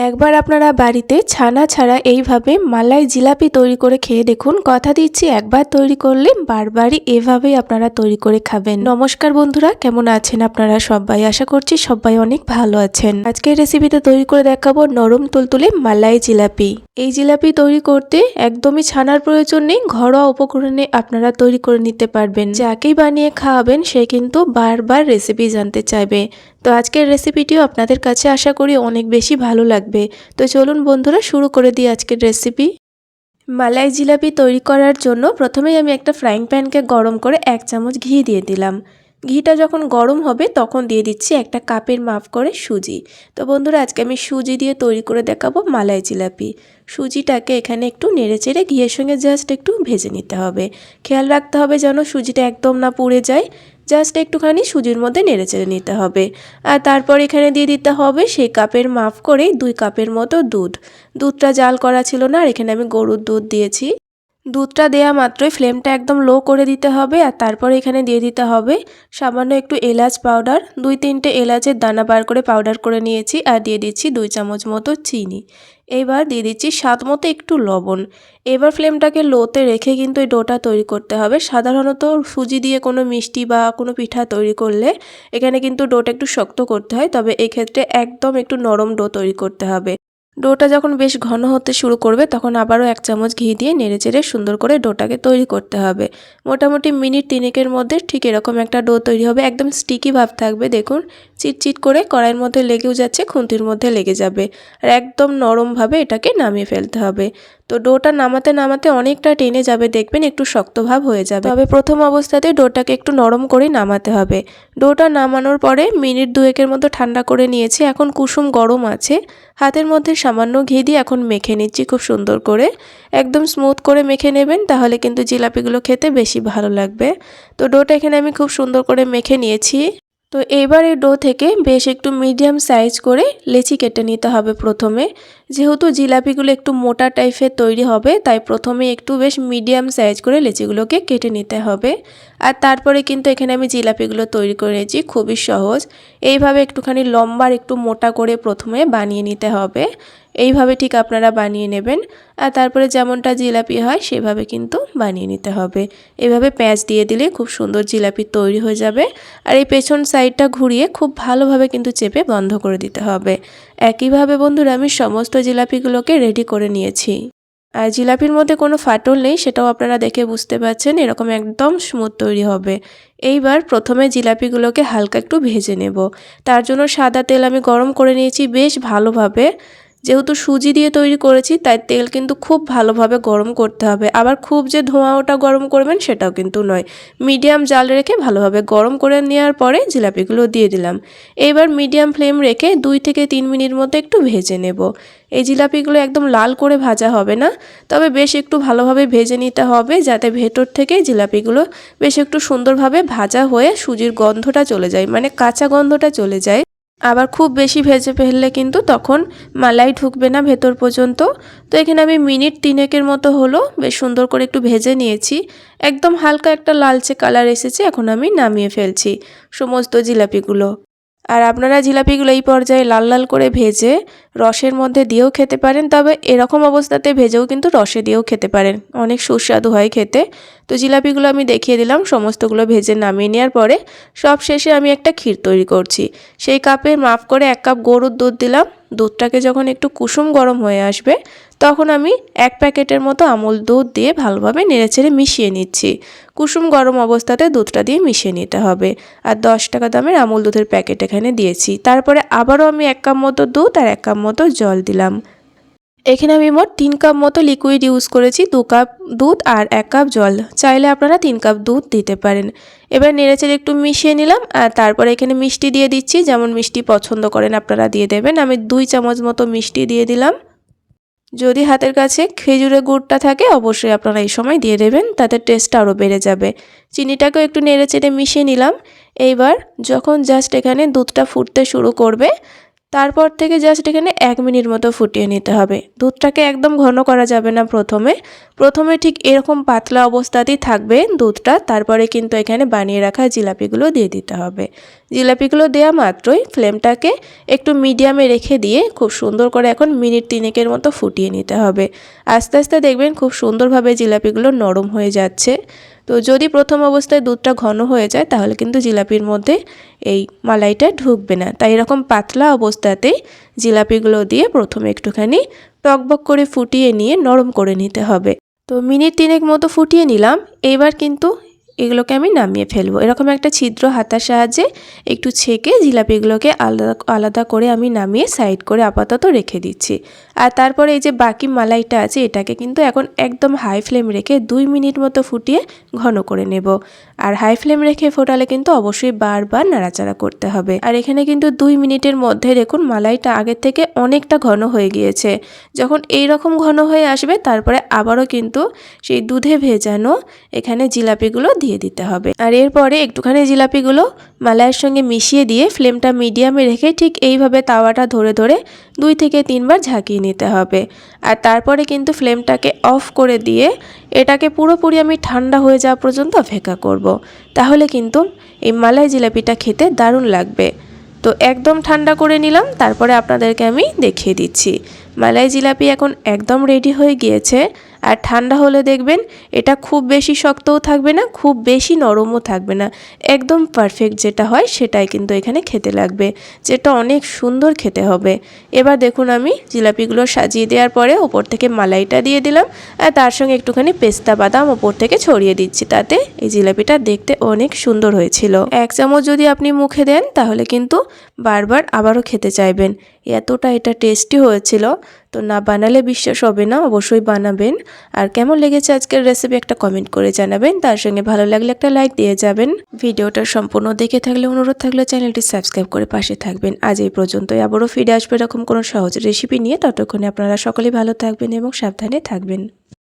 একবার আপনারা বাড়িতে ছানা ছাড়া এইভাবে মালাই জিলাপি তৈরি করে খেয়ে দেখুন। কথা দিচ্ছি একবার তৈরি করলে বারবারই এভাবেই আপনারা তৈরি করে খাবেন। নমস্কার বন্ধুরা, কেমন আছেন আপনারা সবাই? আশা করছি সবাই অনেক ভালো আছেন। আজকের রেসিপিতে তৈরি করে দেখাবো নরম তুলতুলে মালাই জিলাপি। এই জিলাপি তৈরি করতে একদমই ছানার প্রয়োজন নেই, ঘরোয়া উপকরণে আপনারা তৈরি করে নিতে পারবেন। যাকেই বানিয়ে খাওয়াবেন সে কিন্তু বারবার রেসিপি জানতে চাইবে। তো আজকের রেসিপিটিও আপনাদের কাছে আশা করি অনেক বেশি ভালো লাগবে। তো চলুন বন্ধুরা, শুরু করে দিই আজকের রেসিপি। মালাই জিলাপি তৈরি করার জন্য প্রথমেই আমি একটা ফ্রাইং প্যানকে গরম করে 1 চামচ ঘি দিয়ে দিলাম। ঘিটা যখন গরম হবে তখন দিয়ে দিচ্ছি একটা কাপের মাপ করে সুজি। তো বন্ধুরা, আজকে আমি সুজি দিয়ে তৈরি করে দেখাবো মালাই জিলাপি। সুজিটাকে এখানে একটু নেড়েচেড়ে ঘিয়ের সঙ্গে জাস্ট একটু ভেজে নিতে হবে। খেয়াল রাখতে হবে যেন সুজিটা একদম না পুড়ে যায়। জাস্ট একটুখানি সুজির মধ্যে নেড়েচেড়ে নিতে হবে। আর তারপর এখানে দিয়ে দিতে হবে সেই কাপের মাপ করে 2 কাপের মতো দুধ। দুধটা জাল করা ছিল না, আর এখানে আমি গরুর দুধ দিয়েছি। দুধটা দেয়া মাত্রই ফ্লেমটা একদম লো করে দিতে হবে। আর তারপরে এখানে দিয়ে দিতে হবে সামান্য একটু এলাচ পাউডার। 2-3টে এলাচের দানা বার করে পাউডার করে নিয়েছি। আর দিয়ে দিচ্ছি 2 চামচ মতো চিনি। এবার দিয়ে দিচ্ছি স্বাদ মতো একটু লবণ। এবার ফ্লেমটাকে লোতে রেখে কিন্তু এই ডোটা তৈরি করতে হবে। সাধারণত সুজি দিয়ে কোনো মিষ্টি বা কোনো পিঠা তৈরি করলে এখানে কিন্তু ডোটা একটু শক্ত করতে হয়, তবে এক্ষেত্রে একদম একটু নরম ডো তৈরি করতে হবে। ডোটা যখন বেশ ঘন হতে শুরু করবে তখন আবারও 1 চামচ ঘি দিয়ে নেড়েচেড়ে সুন্দর করে ডোটাকে তৈরি করতে হবে। মোটামুটি মিনিট 3-এর মধ্যে ঠিক এরকম একটা ডো তৈরি হবে। একদম স্টিকি ভাব থাকবে, দেখুন চিটচিট করে কড়াইয়ের মধ্যে লেগেও যাচ্ছে, খুন্তির মধ্যে লেগে যাবে। আর একদম নরমভাবে এটাকে নামিয়ে ফেলতে হবে। তো ডোটা নামাতে নামাতে অনেকটা টেনে যাবে, দেখবেন একটু শক্ত ভাব হয়ে যাবে। তবে প্রথম অবস্থাতে ডোটাকে একটু নরম করে নামাতে হবে। ডোটা নামানোর পরে মিনিট 2-এর মতো ঠান্ডা করে নিয়েছি। এখন কুসুম গরম আছে, হাতের মধ্যে সামান্য ঘি দিয়ে এখন মেখে নিচ্ছি খুব সুন্দর করে। একদম স্মুথ করে মেখে নেবেন, তাহলে কিন্তু জিলাপিগুলো খেতে বেশি ভালো লাগবে। তো ডোটা এখানে আমি খুব সুন্দর করে মেখে নিয়েছি। তো এবার এই ডো থেকে বেশ একটু মিডিয়াম সাইজ করে লেচি কেটে নিতে হবে প্রথমে। যেহেতু জিলাপিগুলো একটু মোটা টাইপের তৈরি হবে, তাই প্রথমে একটু বেশ মিডিয়াম সাইজ করে লেচিগুলোকে কেটে নিতে হবে। আর তারপরে কিন্তু এখানে আমি জিলাপিগুলো তৈরি করে নিয়েছি, খুবই সহজ। এইভাবে একটুখানি লম্বার একটু মোটা করে প্রথমে বানিয়ে নিতে হবে। এইভাবে ঠিক আপনারা বানিয়ে নেবেন। আর তারপরে যেমনটা জিলাপি হয় সেভাবে কিন্তু বানিয়ে নিতে হবে। এভাবে প্যাঁচ দিয়ে দিলে খুব সুন্দর জিলাপি তৈরি হয়ে যাবে। আর এই পেছন সাইডটা ঘুরিয়ে খুব ভালোভাবে কিন্তু চেপে বন্ধ করে দিতে হবে। একইভাবে বন্ধুরা আমি সমস্ত জিলাপিগুলোকে রেডি করে নিয়েছি। আর জিলাপির মধ্যে কোনো ফাটল নেই, সেটাও আপনারা দেখে বুঝতে পারছেন। এরকম একদম স্মুথ তৈরি হবে। এইবার প্রথমে জিলাপিগুলোকে হালকা একটু ভেজে নেব। তার জন্য সাদা তেল আমি গরম করে নিয়েছি বেশ ভালোভাবে। যেহেতু সুজি দিয়ে তৈরি করেছি তাই তেল কিন্তু খুব ভালোভাবে গরম করতে হবে। আবার খুব যে ধোঁয়া ওটা গরম করবেন সেটাও কিন্তু নয়, মিডিয়াম জাল রেখে ভালোভাবে গরম করে নেওয়ার পরে জিলাপিগুলো দিয়ে দিলাম। এবার মিডিয়াম ফ্লেম রেখে 2-3 মিনিট মতো একটু ভেজে নেব। এই জিলাপিগুলো একদম লাল করে ভাজা হবে না, তবে বেশ একটু ভালোভাবে ভেজে নিতে হবে, যাতে ভেতর থেকে জিলাপিগুলো বেশ একটু সুন্দরভাবে ভাজা হয়ে সুজির গন্ধটা চলে যায়, মানে কাঁচা গন্ধটা চলে যায়। আবার খুব বেশি ভেজে ফেললে কিন্তু তখন মালাই ঢুকবে না ভেতর পর্যন্ত। তো এখানে আমি মিনিট 3-এর মতো হলো বেশ সুন্দর করে একটু ভেজে নিয়েছি। একদম হালকা একটা লালচে কালার এসেছে। এখন আমি নামিয়ে ফেলছি সমস্ত জিলাপিগুলো। আর আপনারা জিলাপিগুলো এই পর্যায়ে লাল লাল করে ভেজে রসের মধ্যে দিয়েও খেতে পারেন, তবে এরকম অবস্থাতে ভেজেও কিন্তু রসে দিয়েও খেতে পারেন, অনেক সুস্বাদু হয় খেতে। তো জিলাপিগুলো আমি দেখিয়ে দিলাম সমস্তগুলো ভেজে নামিয়ে নেওয়ার পরে সব শেষে আমি একটা ক্ষীর তৈরি করছি। সেই কাপে মাপ করে 1 কাপ গরুর দুধ দিলাম। দুধটাকে যখন একটু কুসুম গরম হয়ে আসবে তখন আমি 1 প্যাকেটের মতো আমুল দুধ দিয়ে ভালোভাবে নেড়েচেড়ে মিশিয়ে নিচ্ছি। কুসুম গরম অবস্থাতে দুধটা দিয়ে মিশিয়ে নিতে হবে। আর 10 টাকা দামের আমুল দুধের প্যাকেট এখানে দিয়েছি। তারপরে আবারও আমি 1 কাপ মতো দুধ আর 1 কাপ মতো জল দিলাম। এখানে আমি মোট 3 কাপ মতো লিকুইড ইউজ করেছি। 2 কাপ দুধ আর 1 কাপ জল, চাইলে আপনারা 3 কাপ দুধ দিতে পারেন। এবার নেড়েচেড়ে একটু মিশিয়ে নিলাম। আর তারপরে এখানে মিষ্টি দিয়ে দিচ্ছি, যেমন মিষ্টি পছন্দ করেন আপনারা দিয়ে দেবেন। আমি 2 চামচ মতো মিষ্টি দিয়ে দিলাম। যদি হাতের কাছে খেজুরের গুড়টা থাকে অবশ্যই আপনারা এই সময় দিয়ে দেবেন, তাতে টেস্টটা আরও বেড়ে যাবে। চিনিটাকেও একটু নেড়েচেড়ে মিশিয়ে নিলাম। এইবার যখন জাস্ট এখানে দুধটা ফুটতে শুরু করবে তারপর থেকে জাস্ট এখানে 1 মিনিট মতো ফুটিয়ে নিতে হবে। দুধটাকে একদম ঘন করা যাবে না প্রথমে ঠিক এরকম পাতলা অবস্থাতেই থাকবে দুধটা। তারপরে কিন্তু এখানে বানিয়ে রাখা জিলাপিগুলো দিয়ে দিতে হবে। জিলাপিগুলো দেওয়া মাত্রই ফ্লেমটাকে একটু মিডিয়ামে রেখে দিয়ে খুব সুন্দর করে এখন মিনিট 3 মতো ফুটিয়ে নিতে হবে। আস্তে আস্তে দেখবেন খুব সুন্দরভাবে জিলাপিগুলো নরম হয়ে যাচ্ছে। তো যদি প্রথম অবস্থায় দুধটা ঘন হয়ে যায় তাহলে কিন্তু জিলাপির মধ্যে এই মালাইটা ঢুকবে না। তাই এরকম পাতলা অবস্থাতেই জিলাপিগুলো দিয়ে প্রথমে একটুখানি টকবক করে ফুটিয়ে নিয়ে নরম করে নিতে হবে। তো মিনিট 3 মতো ফুটিয়ে নিলাম। এইবার কিন্তু এগুলোকে আমি নামিয়ে ফেলবো। এরকম একটা ছিদ্র হাতার সাহায্যে একটু ছেঁকে জিলাপিগুলোকে আলাদা আলাদা করে আমি নামিয়ে সাইড করে আপাতত রেখে দিচ্ছি। আর তারপরে এই যে বাকি মালাইটা আছে এটাকে কিন্তু এখন একদম হাই ফ্লেম রেখে 2 মিনিট মতো ফুটিয়ে ঘন করে নেব। আর হাই ফ্লেম রেখে ফোটালে কিন্তু অবশ্যই বারবার নাড়াচাড়া করতে হবে। আর এখানে কিন্তু 2 মিনিটের মধ্যে দেখুন মালাইটা আগের থেকে অনেকটা ঘন হয়ে গিয়েছে। যখন এই রকম ঘন হয়ে আসবে তারপরে আবারও কিন্তু সেই দুধে ভেজানো এখানে জিলাপিগুলো দিয়ে দিতে হবে। আর এরপরে একটুখানি জিলাপিগুলো মালাইয়ের সঙ্গে মিশিয়ে দিয়ে ফ্লেমটা মিডিয়ামে রেখে ঠিক এইভাবে তাওয়াটা ধরে ধরে 2 থেকে 3 বার ঝাঁকিয়ে নিতে হবে। আর তারপরে কিন্তু ফ্লেমটাকে অফ করে দিয়ে এটাকে পুরোপুরি আমি ঠান্ডা হয়ে যাওয়া পর্যন্ত অপেক্ষা করব। তাহলে কিন্তু এই মালাই জিলাপিটা খেতে দারুণ লাগবে। তো একদম ঠান্ডা করে নিলাম, তারপরে আপনাদেরকে আমি দেখিয়ে দিচ্ছি। মালাই জিলাপি এখন একদম রেডি হয়ে গিয়েছে। আর ঠান্ডা হলে দেখবেন এটা খুব বেশি শক্তও থাকবে না, খুব বেশি নরমও থাকবে না, একদম পারফেক্ট যেটা হয় সেটাই কিন্তু এখানে খেতে লাগবে, যেটা অনেক সুন্দর খেতে হবে। এবার দেখুন আমি জিলাপিগুলো সাজিয়ে দেওয়ার পরে ওপর থেকে মালাইটা দিয়ে দিলাম আর তার সঙ্গে একটুখানি পেস্তা বাদাম ওপর থেকে ছড়িয়ে দিচ্ছি। তাতে এই জিলাপিটা দেখতে অনেক সুন্দর হয়েছিল। 1 চামচ যদি আপনি মুখে দেন তাহলে কিন্তু বারবার আবারও খেতে চাইবেন, এতটা এটা টেস্টি হয়েছিল। তো না বানালে বিশ্বাস হবে না, অবশ্যই বানাবেন। আর কেমন লেগেছে আজকের রেসিপি একটা কমেন্ট করে জানাবেন। তার সঙ্গে ভালো লাগলে একটা লাইক দিয়ে যাবেন। ভিডিওটা সম্পূর্ণ দেখে থাকলে অনুরোধ থাকলে চ্যানেলটি সাবস্ক্রাইব করে পাশে থাকবেন। আজ এই পর্যন্তই, আবারও ফিরে আসবে এরকম কোনো সহজ রেসিপি নিয়ে। ততক্ষণে আপনারা সকলেই ভালো থাকবেন এবং সাবধানে থাকবেন।